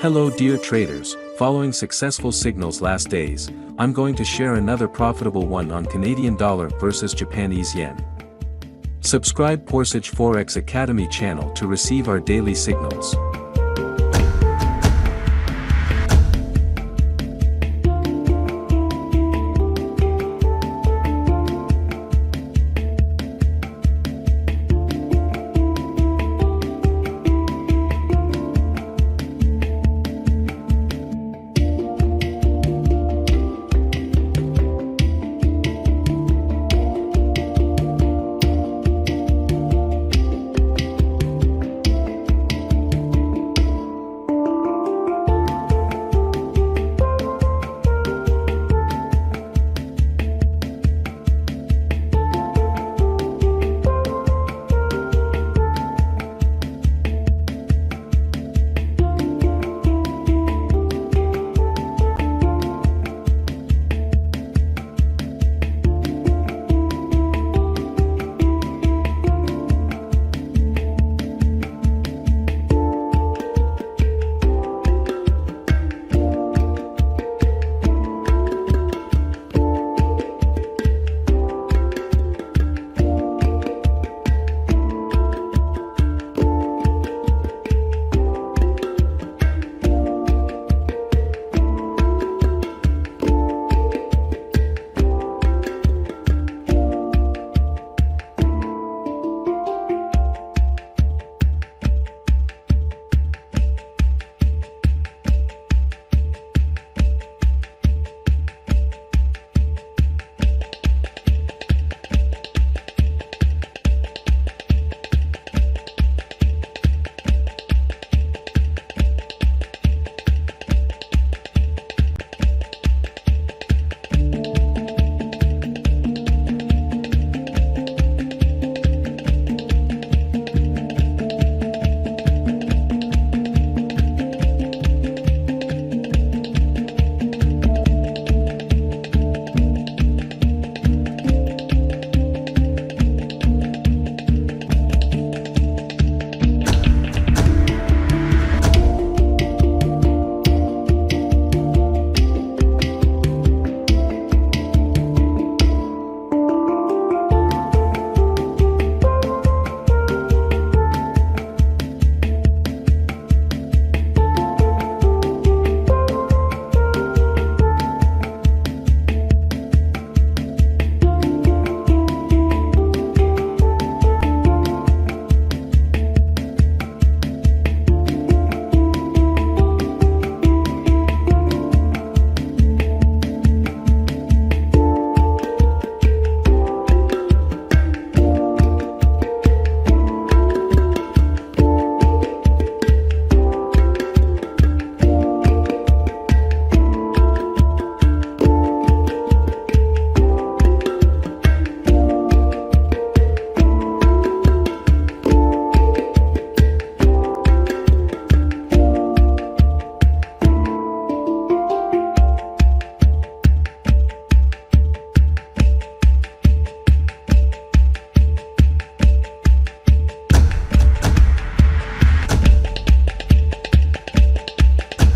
Hello dear traders, following successful signals last days, I'm going to share another profitable one on Canadian dollar versus Japanese yen. Subscribe Porsche Forex Academy channel to receive our daily signals.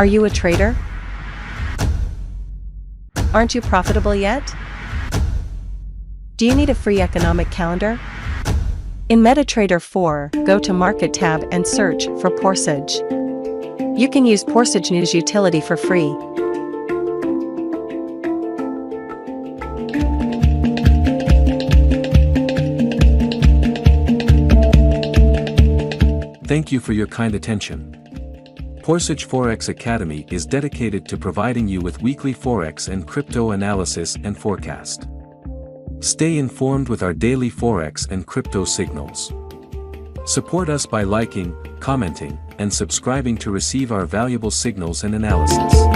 Are you a trader? Aren't you profitable yet? Do you need a free economic calendar? In MetaTrader 4, go to Market tab and search for Porsche. You can use Porsche News utility for free. Thank you for your kind attention. Porsche Forex Academy is dedicated to providing you with weekly Forex and crypto analysis and forecast. Stay informed with our daily Forex and crypto signals. Support us by liking, commenting, and subscribing to receive our valuable signals and analysis.